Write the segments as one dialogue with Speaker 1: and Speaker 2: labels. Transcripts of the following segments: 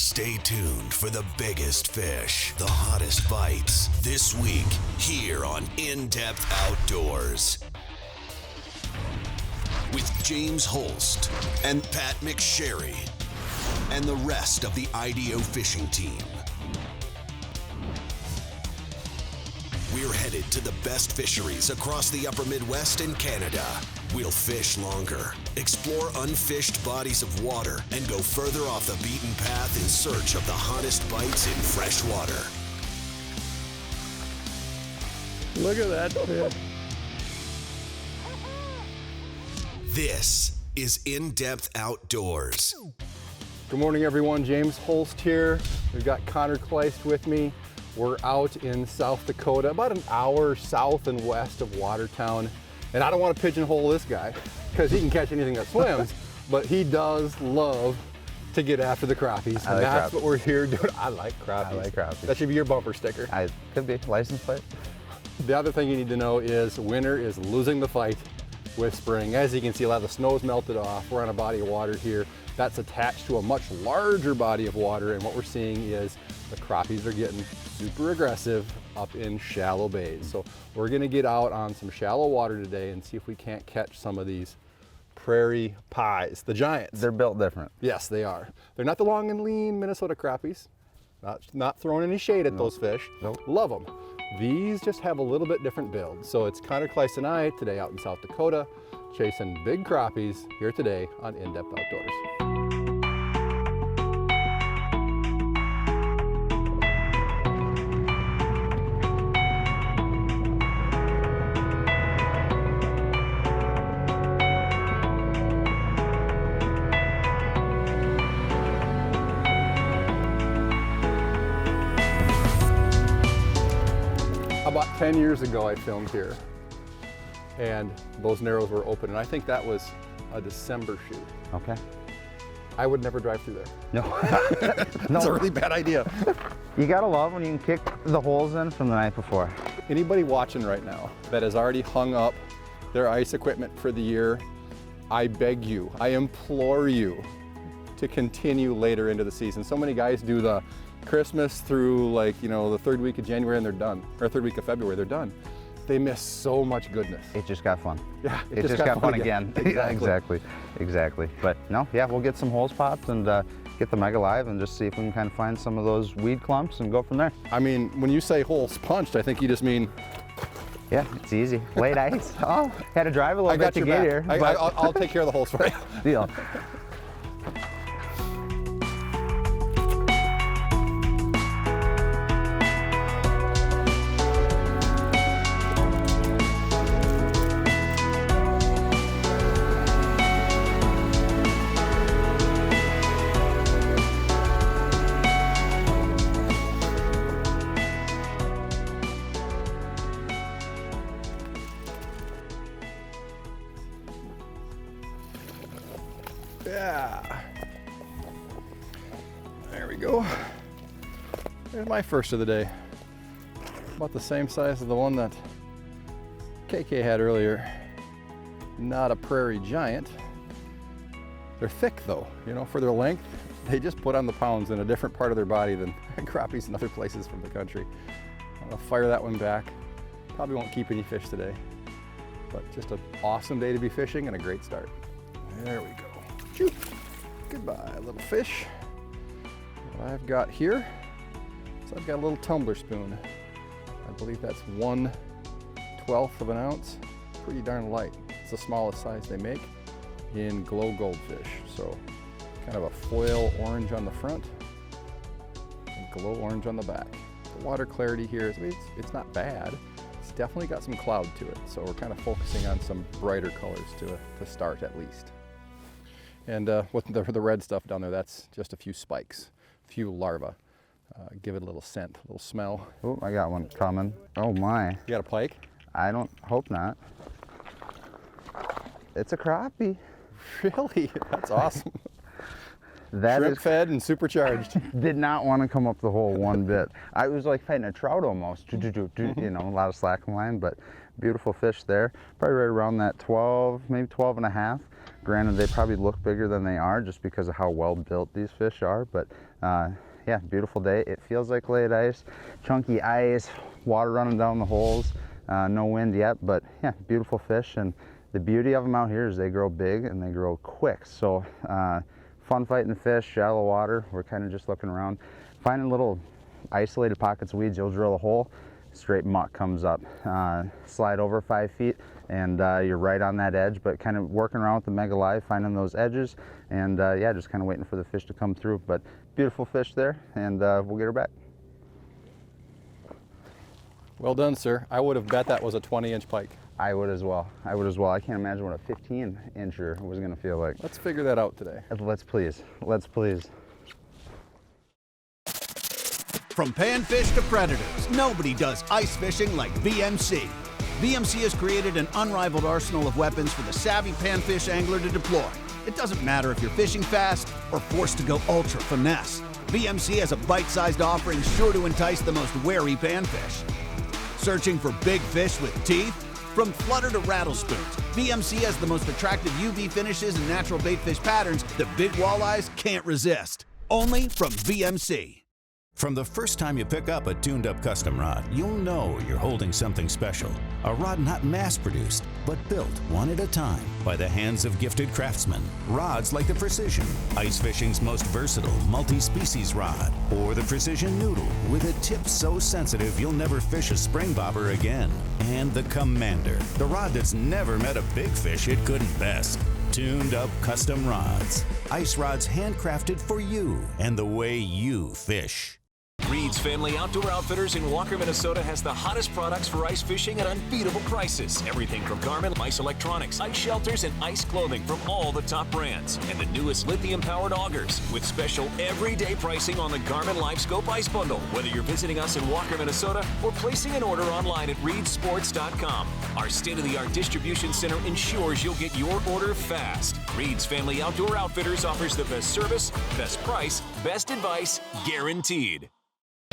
Speaker 1: Stay tuned for the biggest fish, the hottest bites, this week here on In-Depth Outdoors. With James Holst and Pat McSherry and the rest of the IDO fishing team. We're headed to the best fisheries across the upper Midwest and Canada. We'll fish longer, explore unfished bodies of water, and go further off the beaten path in search of the hottest bites in fresh water.
Speaker 2: Look at that fish.
Speaker 1: This is In-Depth Outdoors.
Speaker 2: Good morning, everyone. James Holst here. We've got Konnor Kleist with me. We're out in South Dakota, about an hour south and west of Watertown. And I don't want to pigeonhole this guy because he can catch anything that swims, but he does love to get after the crappies. And that's what we're here doing. I like crappies.
Speaker 3: I like crappies.
Speaker 2: That should be your bumper sticker.
Speaker 3: Could be license plate.
Speaker 2: The other thing you need to know is winter is losing the fight with spring. As you can see, a lot of the snow's melted off. We're on a body of water here that's attached to a much larger body of water, and what we're seeing is the crappies are getting super aggressive up in shallow bays. So we're gonna get out on some shallow water today and see if we can't catch some of these prairie pies, the giants.
Speaker 3: They're built different.
Speaker 2: Yes, they are. They're not the long and lean Minnesota crappies. Not throwing any shade at those fish.
Speaker 3: Nope.
Speaker 2: Love them. These just have a little bit different build. So it's Konnor Kleist and I today out in South Dakota, chasing big crappies here today on In-Depth Outdoors. About 10 years ago, I filmed here, and those narrows were open, and I think that was a December shoot.
Speaker 3: Okay.
Speaker 2: I would never drive through there.
Speaker 3: No.
Speaker 2: That's a really bad idea.
Speaker 3: You gotta love when you can kick the holes in from the night before.
Speaker 2: Anybody watching right now that has already hung up their ice equipment for the year, I beg you, I implore you to continue later into the season. So many guys do the Christmas through the third week of January and they're done, or third week of February, they're done. They miss so much goodness.
Speaker 3: It just got fun.
Speaker 2: Yeah,
Speaker 3: it just got fun again. Exactly. But no, yeah, we'll get some holes popped and get the Mega Live and just see if we can kind of find some of those weed clumps and go from there.
Speaker 2: I mean, when you say holes punched, I think you just mean...
Speaker 3: Yeah, it's easy. Late ice. Oh, had to drive a little bit to get here.
Speaker 2: I'll take care of the holes for you.
Speaker 3: Deal.
Speaker 2: Yeah. There we go. There's my first of the day. About the same size as the one that KK had earlier. Not a prairie giant. They're thick though, for their length. They just put on the pounds in a different part of their body than crappies in other places from the country. I'm gonna fire that one back. Probably won't keep any fish today, but just an awesome day to be fishing and a great start. There we go. Shoot. Goodbye, little fish. What I've got here is I've got a little tumbler spoon. I believe that's 1/12 of an ounce. Pretty darn light. It's the smallest size they make in glow goldfish. So kind of a foil orange on the front and glow orange on the back. The water clarity here is, it's not bad. It's definitely got some cloud to it. So we're kind of focusing on some brighter colors to start at least. And with the red stuff down there, that's just a few spikes, a few larvae. Give it a little scent, a little smell.
Speaker 3: Oh, I got one coming. Oh my.
Speaker 2: You got a pike?
Speaker 3: I hope not. It's a crappie.
Speaker 2: Really? That's awesome.
Speaker 3: That
Speaker 2: Shrimp
Speaker 3: is
Speaker 2: fed and supercharged.
Speaker 3: Did not want to come up the hole one bit. I was like fighting a trout almost. A lot of slack line, but beautiful fish there. Probably right around that 12, maybe 12 and a half. Granted, they probably look bigger than they are just because of how well built these fish are, but yeah, beautiful day. It feels like laid ice, chunky ice, water running down the holes, no wind yet, but yeah, beautiful fish. And the beauty of them out here is they grow big and they grow quick. So fun fighting fish, shallow water. We're kind of just looking around, finding little isolated pockets of weeds. You'll drill a hole, straight muck comes up. Slide over 5 feet and you're right on that edge, but kind of working around with the Mega Live, finding those edges, and yeah, just kind of waiting for the fish to come through. But beautiful fish there, and we'll get her back.
Speaker 2: Well done, sir. I would have bet that was a 20-inch pike.
Speaker 3: I would as well. I would as well. I can't imagine what a 15-incher was going to feel like.
Speaker 2: Let's figure that out today.
Speaker 3: Let's please. Let's please.
Speaker 4: From panfish to predators, nobody does ice fishing like VMC. VMC has created an unrivaled arsenal of weapons for the savvy panfish angler to deploy. It doesn't matter if you're fishing fast or forced to go ultra finesse. VMC has a bite-sized offering sure to entice the most wary panfish. Searching for big fish with teeth? From flutter to rattle spoons, VMC has the most attractive UV finishes and natural bait fish patterns that big walleyes can't resist. Only from VMC.
Speaker 5: From the first time you pick up a tuned-up custom rod, you'll know you're holding something special. A rod not mass-produced, but built one at a time by the hands of gifted craftsmen. Rods like the Precision, ice fishing's most versatile multi-species rod, or the Precision Noodle with a tip so sensitive you'll never fish a spring bobber again. And the Commander, the rod that's never met a big fish it couldn't best. Tuned-up custom rods. Ice rods handcrafted for you and the way you fish.
Speaker 6: Reed's Family Outdoor Outfitters in Walker, Minnesota has the hottest products for ice fishing at unbeatable prices. Everything from Garmin, ice electronics, ice shelters, and ice clothing from all the top brands. And the newest lithium-powered augers with special everyday pricing on the Garmin LiveScope Ice Bundle. Whether you're visiting us in Walker, Minnesota, or placing an order online at reedsports.com. Our state-of-the-art distribution center ensures you'll get your order fast. Reed's Family Outdoor Outfitters offers the best service, best price, best advice, guaranteed.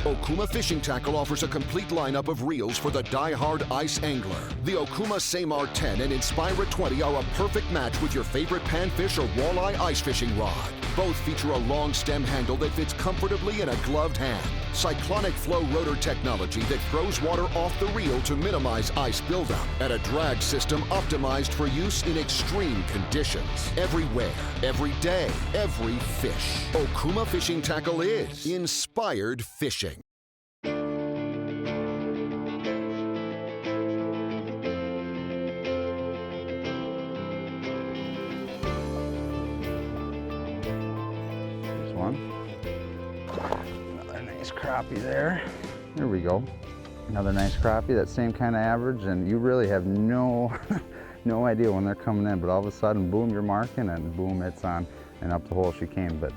Speaker 1: Okuma Fishing Tackle offers a complete lineup of reels for the die-hard ice angler. The Okuma Samar 10 and Inspira 20 are a perfect match with your favorite panfish or walleye ice fishing rod. Both feature a long stem handle that fits comfortably in a gloved hand. Cyclonic flow rotor technology that throws water off the reel to minimize ice buildup. And a drag system optimized for use in extreme conditions. Everywhere, every day, every fish. Okuma Fishing Tackle is inspired fishing.
Speaker 3: Another nice crappie there. There we go. Another nice crappie, that same kind of average, and you really have no no idea when they're coming in, but all of a sudden, boom, you're marking, and boom, it's on, and up the hole she came. But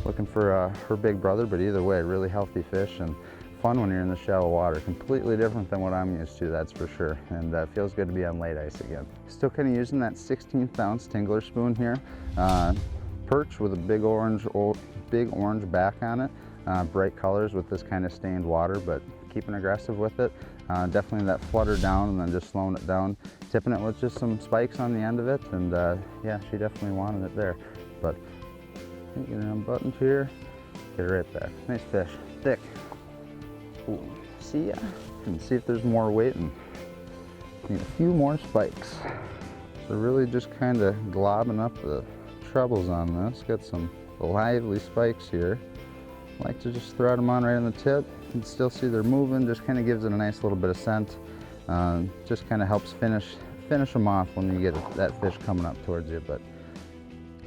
Speaker 3: looking for her big brother, but either way, really healthy fish and fun when you're in the shallow water. Completely different than what I'm used to, that's for sure, and feels good to be on late ice again. Still kind of using that 16th ounce Tingler spoon here. Perch with a big orange back on it. Bright colors with this kind of stained water, but keeping aggressive with it. Definitely that flutter down and then just slowing it down. Tipping it with just some spikes on the end of it, and yeah, she definitely wanted it there. But get her unbuttoned here, get her right back. Nice fish, thick. Ooh, see ya. And see if there's more weight, and need a few more spikes. So really just kind of globbing up the trebles on this. Got some lively spikes here. Like to just throw them on right on the tip. You can still see they're moving, just kind of gives it a nice little bit of scent. Just kind of helps finish them off when you get that fish coming up towards you, but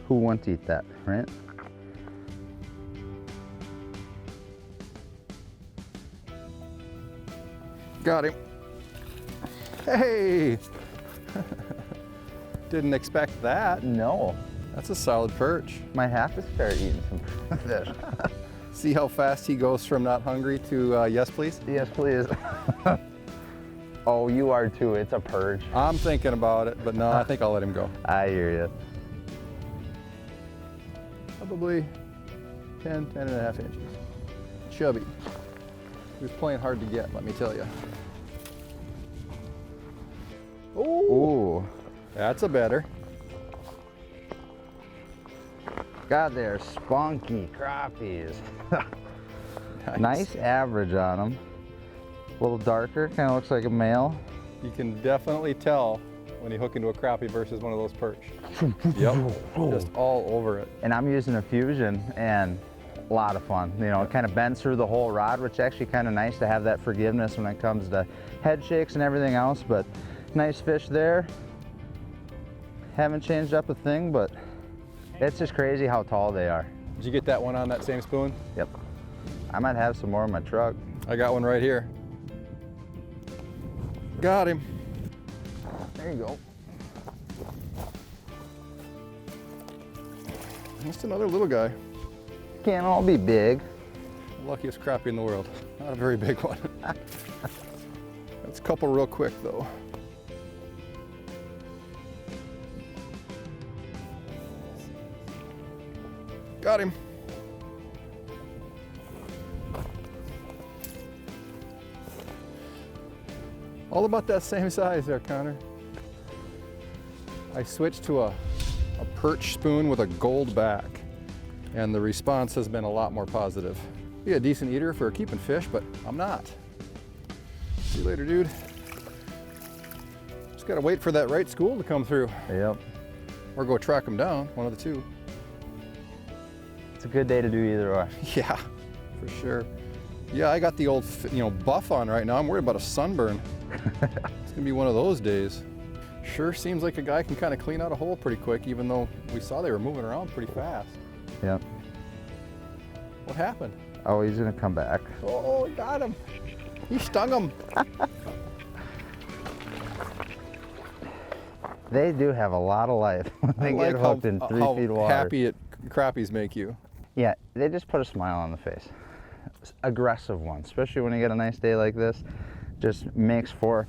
Speaker 3: who wouldn't eat that, right?
Speaker 2: Got him. Hey! Didn't expect that.
Speaker 3: No.
Speaker 2: That's a solid perch.
Speaker 3: Might have to start eating some fish.
Speaker 2: See how fast he goes from not hungry to yes please?
Speaker 3: Yes please. Oh, you are too, it's a perch.
Speaker 2: I'm thinking about it, but no, I think I'll let him go.
Speaker 3: I hear you.
Speaker 2: Probably 10 and a half inches. Chubby. He was playing hard to get, let me tell you.
Speaker 3: Ooh.
Speaker 2: That's a better.
Speaker 3: God, they're spunky crappies. Nice average on them. A little darker, kind of looks like a male.
Speaker 2: You can definitely tell when you hook into a crappie versus one of those perch. Yep, just all over it.
Speaker 3: And I'm using a Fusion, and a lot of fun. You know, it kind of bends through the whole rod, which is actually kind of nice to have that forgiveness when it comes to head shakes and everything else. But nice fish there. Haven't changed up a thing, but it's just crazy how tall they are.
Speaker 2: Did you get that one on that same spoon?
Speaker 3: Yep. I might have some more in my truck.
Speaker 2: I got one right here. Got him.
Speaker 3: There you go.
Speaker 2: Just another little guy.
Speaker 3: Can't all be big.
Speaker 2: Luckiest crappie in the world. Not a very big one. Let's couple real quick though. Got him. All about that same size there, Konnor. I switched to a perch spoon with a gold back, and the response has been a lot more positive. Be a decent eater for keeping fish, but I'm not. See you later, dude. Just gotta wait for that right school to come through.
Speaker 3: Yep.
Speaker 2: Or go track them down, one of the two.
Speaker 3: It's a good day to do either way.
Speaker 2: Yeah, for sure. Yeah, I got the old, buff on right now. I'm worried about a sunburn. It's gonna be one of those days. Sure seems like a guy can kind of clean out a hole pretty quick, even though we saw they were moving around pretty fast.
Speaker 3: Yep.
Speaker 2: What happened?
Speaker 3: Oh, he's gonna come back.
Speaker 2: Oh, got him. He stung him.
Speaker 3: They do have a lot of life when they get hooked in 3 feet of water.
Speaker 2: How happy crappies make you.
Speaker 3: Yeah, they just put a smile on the face. Aggressive ones, especially when you get a nice day like this. Just makes for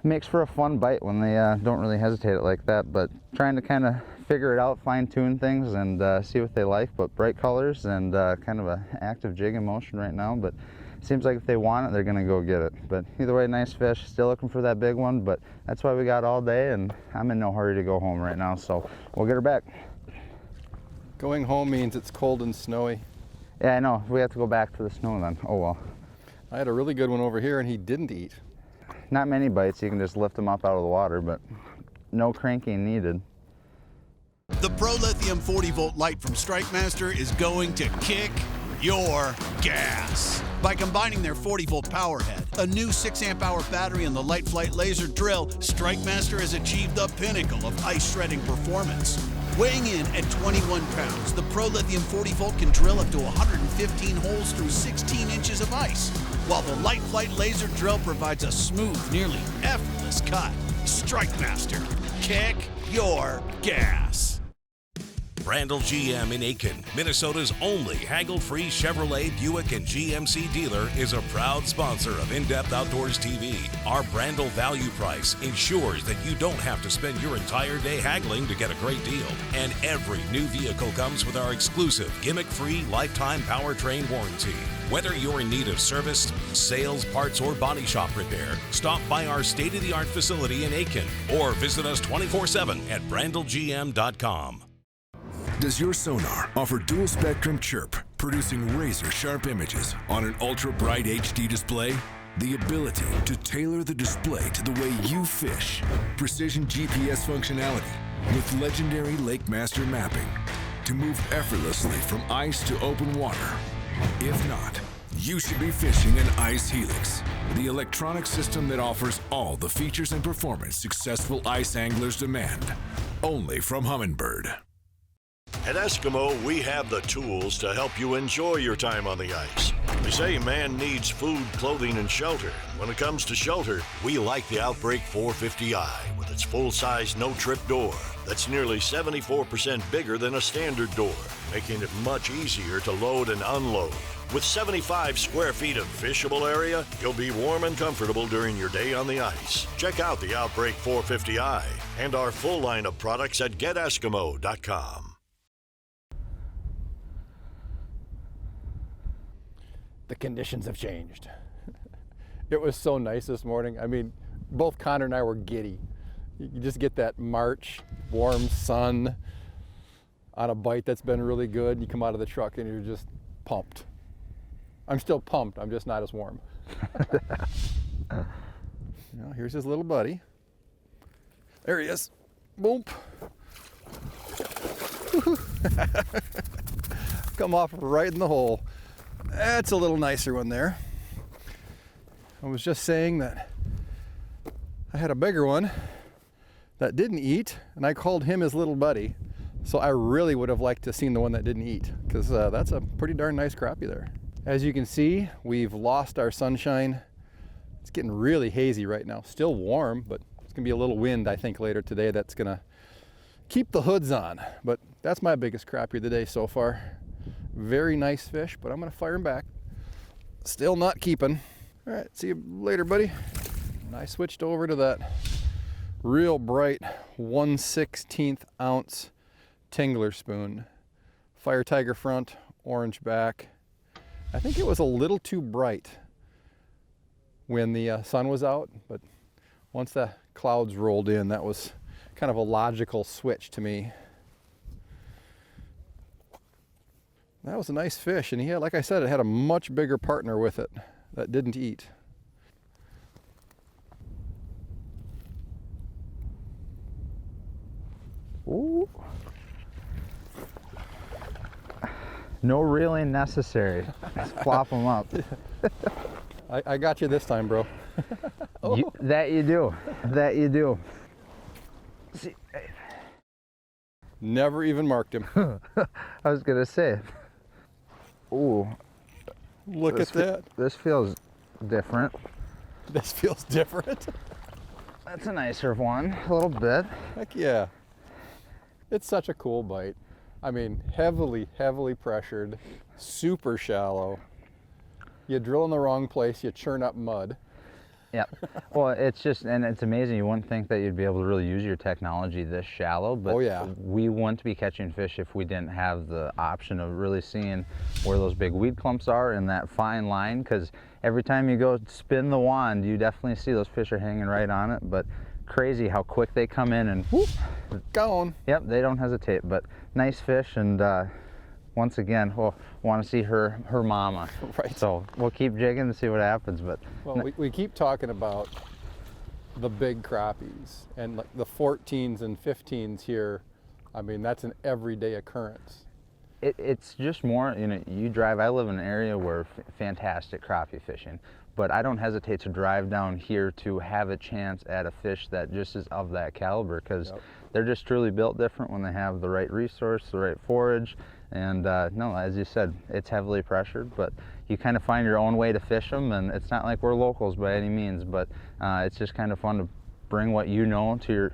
Speaker 3: a fun bite when they don't really hesitate it like that. But trying to kind of figure it out, fine tune things, and see what they like. But bright colors and kind of an active jig in motion right now. But seems like if they want it, they're gonna go get it. But either way, nice fish. Still looking for that big one, but that's why we got all day, and I'm in no hurry to go home right now. So we'll get her back.
Speaker 2: Going home means it's cold and snowy.
Speaker 3: Yeah, I know. We have to go back to the snow then. Oh well.
Speaker 2: I had a really good one over here and he didn't eat.
Speaker 3: Not many bites. You can just lift them up out of the water, but no cranking needed.
Speaker 4: The Pro Lithium 40-volt light from StrikeMaster is going to kick your gas. By combining their 40-volt power head, a new 6-amp-hour battery, and the Light Flight laser drill, StrikeMaster has achieved the pinnacle of ice shredding performance. Weighing in at 21 pounds, the Pro Lithium 40-volt can drill up to 115 holes through 16 inches of ice, while the Light Flight laser drill provides a smooth, nearly effortless cut. StrikeMaster, kick your gas.
Speaker 7: Brandel GM in Aiken, Minnesota's only haggle-free Chevrolet, Buick, and GMC dealer, is a proud sponsor of In-Depth Outdoors TV. Our Brandel value price ensures that you don't have to spend your entire day haggling to get a great deal. And every new vehicle comes with our exclusive gimmick-free lifetime powertrain warranty. Whether you're in need of service, sales, parts, or body shop repair, stop by our state-of-the-art facility in Aiken or visit us 24/7 at brandelgm.com.
Speaker 1: Does your sonar offer dual spectrum chirp, producing razor-sharp images on an ultra-bright HD display? The ability to tailor the display to the way you fish. Precision GPS functionality with legendary Lake Master mapping to move effortlessly from ice to open water. If not, you should be fishing an Ice Helix, the electronic system that offers all the features and performance successful ice anglers demand. Only from Humminbird.
Speaker 8: At Eskimo, we have the tools to help you enjoy your time on the ice. They say man needs food, clothing, and shelter. When it comes to shelter, we like the Outbreak 450i with its full-size no-trip door that's nearly 74% bigger than a standard door, making it much easier to load and unload. With 75 square feet of fishable area, you'll be warm and comfortable during your day on the ice. Check out the Outbreak 450i and our full line of products at geteskimo.com.
Speaker 2: The conditions have changed. It was so nice this morning. I mean, both Konnor and I were giddy. You just get that March warm sun. on a bite that's been really good. You come out of the truck and you're just pumped. I'm still pumped, I'm just not as warm. Here's his little buddy. There he is. Boom. Come off right in the hole. That's a little nicer one there. I was just saying that I had a bigger one that didn't eat, and I called him his little buddy. So I really would have liked to have seen the one that didn't eat, because that's a pretty darn nice crappie there. As you can see, we've lost our sunshine. It's getting really hazy right now. Still warm, but it's gonna be a little wind, I think, later today that's gonna keep the hoods on. But that's my biggest crappie of the day so far. Very nice fish, but I'm gonna fire him back. Still not keeping. All right, see you later, buddy. And I switched over to that real bright 1/16 ounce Tingler spoon. Fire Tiger front, orange back. I think it was a little too bright when the sun was out, but once the clouds rolled in, that was kind of a logical switch to me. That was a nice fish, and he had, like I said, it had a much bigger partner with it that didn't eat.
Speaker 3: Ooh. No reeling necessary. Just plop them up.
Speaker 2: I got you this time, bro.
Speaker 3: Oh. That you do. That you do. See,
Speaker 2: never even marked him.
Speaker 3: I was gonna say. Ooh.
Speaker 2: Look at that.
Speaker 3: This feels different.
Speaker 2: This feels different.
Speaker 3: That's a nicer one, a little bit.
Speaker 2: Heck yeah. It's such a cool bite. I mean, heavily pressured, super shallow. You drill in the wrong place, you churn up mud.
Speaker 3: Yeah. Well, it's just, and it's amazing. You wouldn't think that you'd be able to really use your technology this shallow, but
Speaker 2: oh, yeah.
Speaker 3: We wouldn't be catching fish if we didn't have the option of really seeing where those big weed clumps are in that fine line, because every time you go spin the wand, you definitely see those fish are hanging right on it, but crazy how quick they come in and whoop,
Speaker 2: gone.
Speaker 3: Yep, they don't hesitate, but nice fish, and once again, we'll want to see her mama.
Speaker 2: Right.
Speaker 3: So we'll keep jigging to see what happens. But
Speaker 2: well, we keep talking about the big crappies and like the 14s and 15s here. I mean, that's an everyday occurrence.
Speaker 3: It's just more, you know, you drive, I live in an area where fantastic crappie fishing, but I don't hesitate to drive down here to have a chance at a fish that just is of that caliber, because they're just truly built different when they have the right resource, the right forage. And no, as you said, it's heavily pressured, but you kind of find your own way to fish them, and it's not like we're locals by any means, but it's just kind of fun to bring what you know to your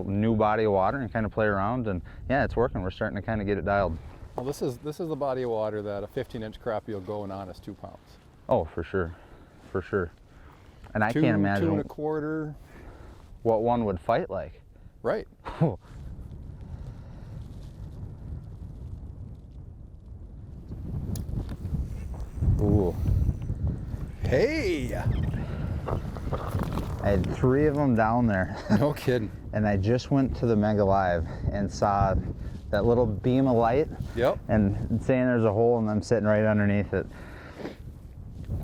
Speaker 3: new body of water and kind of play around, and yeah, it's working. We're starting to kind of get it dialed.
Speaker 2: Well, this is the body of water that a 15-inch crappie will go an honest 2 pounds.
Speaker 3: Oh, for sure, for sure. And I can't imagine
Speaker 2: 2 1/4.
Speaker 3: What one would fight like.
Speaker 2: Right.
Speaker 3: Ooh.
Speaker 2: Hey!
Speaker 3: I had 3 of them down there.
Speaker 2: No kidding.
Speaker 3: And I just went to the Mega Live and saw that little beam of light.
Speaker 2: Yep.
Speaker 3: And saying there's a hole, and I'm sitting right underneath it.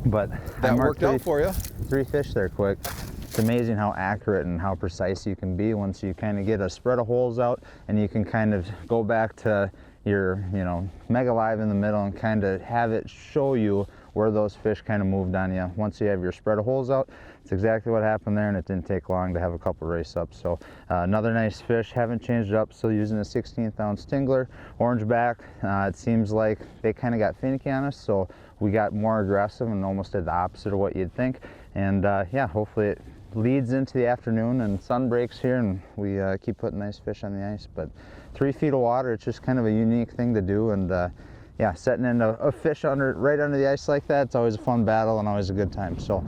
Speaker 3: But
Speaker 2: that worked out for you.
Speaker 3: 3 fish there quick. It's amazing how accurate and how precise you can be once you kind of get a spread of holes out, and you can kind of go back to your, you know, Mega Live in the middle and kind of have it show you where those fish kind of moved on you. Once you have your spread of holes out, it's exactly what happened there, and it didn't take long to have a couple race up. So another nice fish, haven't changed it up, still using a 16th ounce Tingler, orange back. It seems like they kind of got finicky on us, so we got more aggressive and almost did the opposite of what you'd think. And yeah, hopefully it leads into the afternoon and sun breaks here, and we keep putting nice fish on the ice. But 3 feet of water, it's just kind of a unique thing to do, and yeah, setting in a fish right under the ice like that, it's always a fun battle and always a good time. So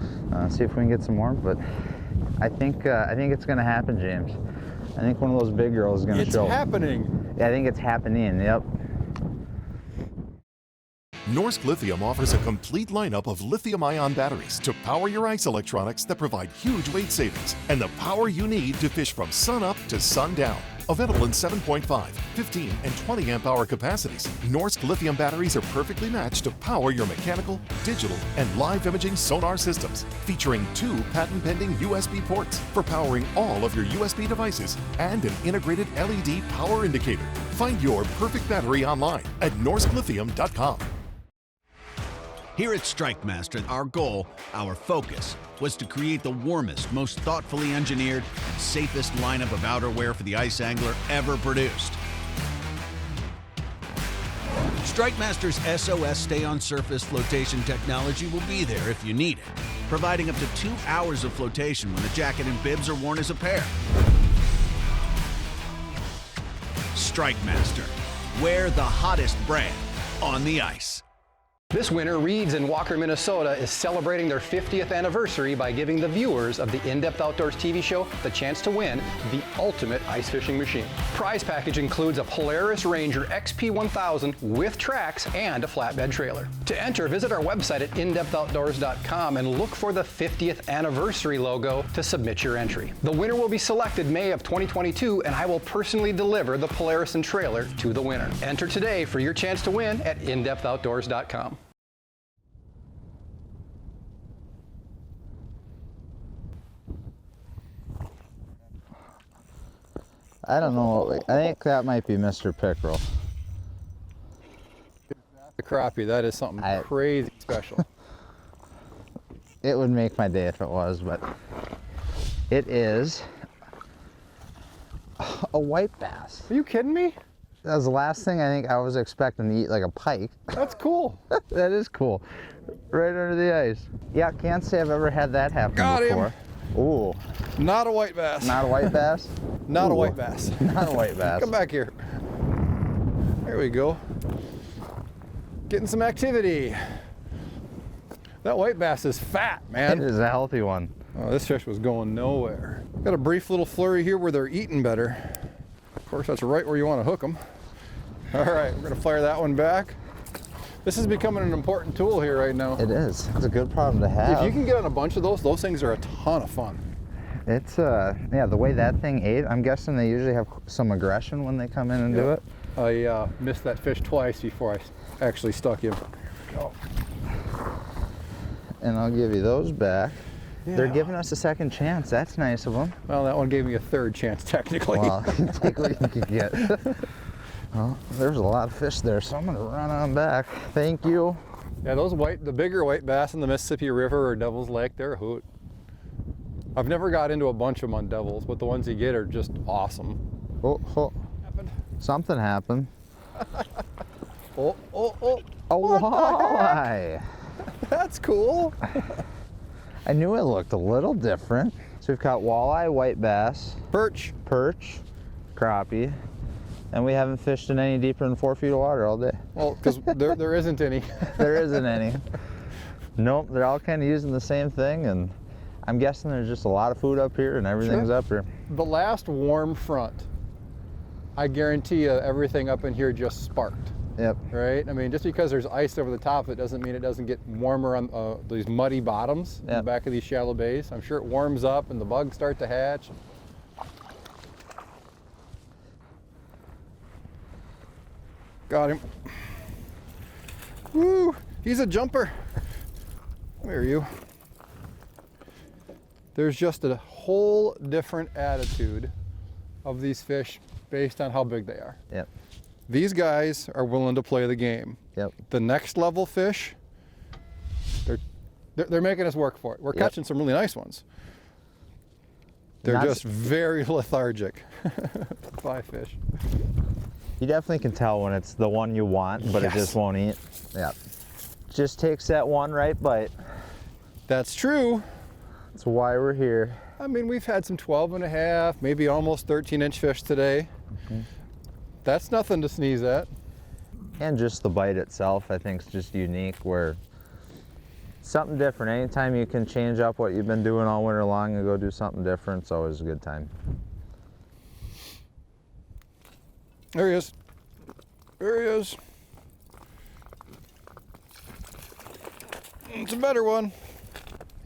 Speaker 3: see if we can get some more, but I think it's going to happen, James. I think one of those big girls is going to show.
Speaker 2: It's happening.
Speaker 3: Yeah, I think it's happening. Yep.
Speaker 9: Norsk Lithium offers a complete lineup of lithium-ion batteries to power your ice electronics that provide huge weight savings and the power you need to fish from sun up to sundown. Available in 7.5, 15, and 20 amp hour capacities, Norsk lithium batteries are perfectly matched to power your mechanical, digital, and live imaging sonar systems, featuring 2 patent-pending USB ports for powering all of your USB devices and an integrated LED power indicator. Find your perfect battery online at norsklithium.com.
Speaker 4: Here at StrikeMaster, our goal, our focus, was to create the warmest, most thoughtfully engineered, and safest lineup of outerwear for the ice angler ever produced. StrikeMaster's SOS stay-on-surface flotation technology will be there if you need it, providing up to 2 hours of flotation when the jacket and bibs are worn as a pair. StrikeMaster, wear the hottest brand on the ice.
Speaker 2: This winter, Reed's in Walker, Minnesota is celebrating their 50th anniversary by giving the viewers of the In-Depth Outdoors TV show the chance to win the ultimate ice fishing machine. Prize package includes a Polaris Ranger XP1000 with tracks and a flatbed trailer. To enter, visit our website at indepthoutdoors.com and look for the 50th anniversary logo to submit your entry. The winner will be selected May of 2022, and I will personally deliver the Polaris and trailer to the winner. Enter today for your chance to win at indepthoutdoors.com.
Speaker 3: I don't know. I think that might be Mr. Pickerel.
Speaker 2: The crappie, that is something crazy special.
Speaker 3: It would make my day if it was, but it is a white bass.
Speaker 2: Are you kidding me?
Speaker 3: That was the last thing I think I was expecting to eat, like a pike.
Speaker 2: That's cool.
Speaker 3: That is cool. Right under the ice. Yeah, can't say I've ever had that happen before.
Speaker 2: Him.
Speaker 3: Ooh.
Speaker 2: Not a white bass.
Speaker 3: Not a white bass?
Speaker 2: Not a white bass.
Speaker 3: Not a white bass.
Speaker 2: Come back here. There we go. Getting some activity. That white bass is fat, man.
Speaker 3: It is a healthy one.
Speaker 2: Oh, this fish was going nowhere. Got a brief little flurry here where they're eating better. Of course, that's right where you want to hook them. All right, we're going to fire that one back. This is becoming an important tool here right now.
Speaker 3: It is. It's a good problem to have.
Speaker 2: If you can get on a bunch of those things are a ton of fun.
Speaker 3: It's, yeah, the way that thing ate, I'm guessing they usually have some aggression when they come in and do it.
Speaker 2: I missed that fish twice before I actually stuck him. Go.
Speaker 3: And I'll give you those back.
Speaker 2: Yeah.
Speaker 3: They're giving us a second chance. That's nice of them.
Speaker 2: Well, that one gave me a third chance, technically.
Speaker 3: Well, take what you can get. Well, there's a lot of fish there, so I'm going to run on back. Thank you.
Speaker 2: Yeah, the bigger white bass in the Mississippi River or Devil's Lake, they're a hoot. I've never got into a bunch of them on Devils, but the ones you get are just awesome.
Speaker 3: Oh. Something happened.
Speaker 2: Oh.
Speaker 3: A walleye.
Speaker 2: That's cool.
Speaker 3: I knew it looked a little different. So we've got walleye, white bass, perch, crappie, and we haven't fished in any deeper than 4 feet of water all day.
Speaker 2: Well, because there isn't any.
Speaker 3: There isn't any. Nope, they're all kind of using the same thing, and I'm guessing there's just a lot of food up here and everything's up here.
Speaker 2: The last warm front, I guarantee you everything up in here just sparked.
Speaker 3: Yep.
Speaker 2: Right? I mean, just because there's ice over the top, it doesn't mean it doesn't get warmer on these muddy bottoms in the back of these shallow bays. I'm sure it warms up and the bugs start to hatch. Got him. Woo! He's a jumper. Where are you? There's just a whole different attitude of these fish based on how big they are.
Speaker 3: Yep.
Speaker 2: These guys are willing to play the game.
Speaker 3: Yep.
Speaker 2: The next level fish, they're making us work for it. We're catching some really nice ones. They're just very lethargic. Fly fish.
Speaker 3: You definitely can tell when it's the one you want, but it just won't eat. Yeah. Just takes that one right bite.
Speaker 2: That's true.
Speaker 3: That's why we're here.
Speaker 2: I mean, we've had some 12.5, maybe almost 13-inch fish today. Mm-hmm. That's nothing to sneeze at.
Speaker 3: And just the bite itself, I think, is just unique, where something different. Anytime you can change up what you've been doing all winter long and go do something different, it's always a good time.
Speaker 2: There he is. There he is. It's a better one.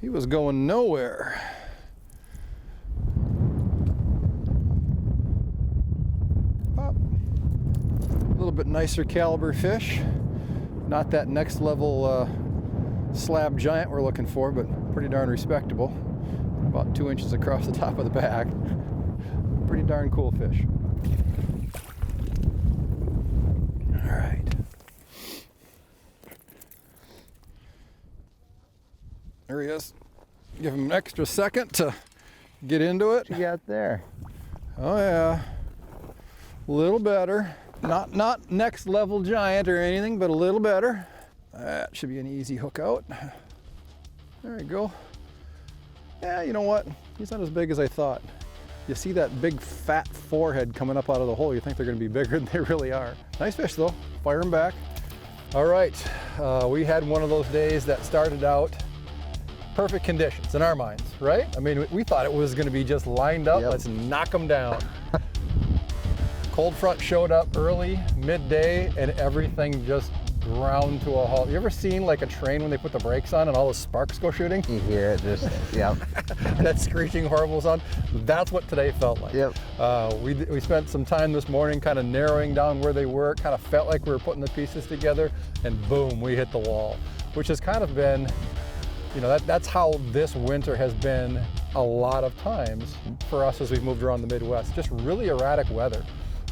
Speaker 2: He was going nowhere. bit nicer caliber fish. Not that next level slab giant we're looking for, but pretty darn respectable. About 2 inches across the top of the bag. Pretty darn cool fish. All right. There he is. Give him an extra second to get into it.
Speaker 3: What you got there?
Speaker 2: Oh yeah, a little better. Not next level giant or anything, but a little better. That should be an easy hook out. There you go. Yeah, you know what? He's not as big as I thought. You see that big fat forehead coming up out of the hole, you think they're gonna be bigger than they really are. Nice fish though, fire him back. All right, we had one of those days that started out perfect conditions in our minds, right? I mean, we thought it was gonna be just lined up, let's knock them down. Cold front showed up early, midday, and everything just ground to a halt. You ever seen like a train when they put the brakes on and all the sparks go shooting?
Speaker 3: You hear it just, yep.
Speaker 2: That screeching horrible sound. That's what today felt like.
Speaker 3: Yep.
Speaker 2: We spent some time this morning kind of narrowing down where they were, kind of felt like we were putting the pieces together, and boom, we hit the wall, which has kind of been, you know, that's how this winter has been a lot of times for us as we've moved around the Midwest. Just really erratic weather.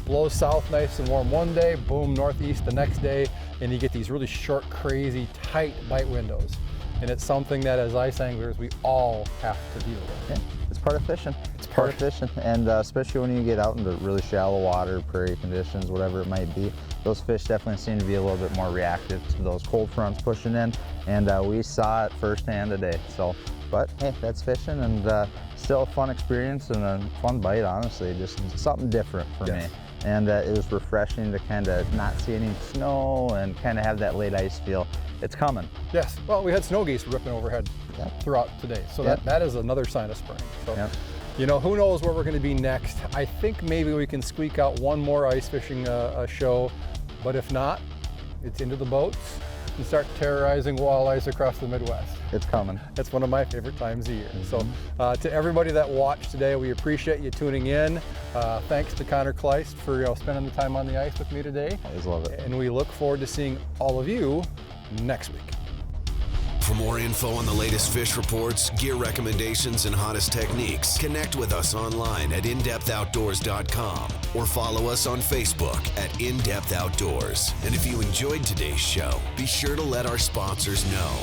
Speaker 2: Blows south nice and warm one day, boom, northeast the next day, and you get these really short, crazy, tight bite windows. And it's something that as ice anglers, we all have to deal with.
Speaker 3: Yeah, it's part of fishing. It's part of fishing, and especially when you get out into really shallow water, prairie conditions, whatever it might be, those fish definitely seem to be a little bit more reactive to those cold fronts pushing in, and we saw it firsthand today. So, but hey, that's fishing, and still a fun experience and a fun bite, honestly, just something different for me. And it was refreshing to kind of not see any snow and kind of have that late ice feel. It's coming.
Speaker 2: Yes, well, we had snow geese ripping overhead throughout today, so that is another sign of spring. So, you know, who knows where we're going to be next. I think maybe we can squeak out one more ice fishing show, but if not, it's into the boats and start terrorizing walleyes across the Midwest.
Speaker 3: It's coming.
Speaker 2: It's one of my favorite times of year. So to everybody that watched today, we appreciate you tuning in. Thanks to Konnor Kleist for spending the time on the ice with me today.
Speaker 3: I always love it.
Speaker 2: And we look forward to seeing all of you next week.
Speaker 1: For more info on the latest fish reports, gear recommendations, and hottest techniques, connect with us online at indepthoutdoors.com or follow us on Facebook at InDepth Outdoors. And if you enjoyed today's show, be sure to let our sponsors know.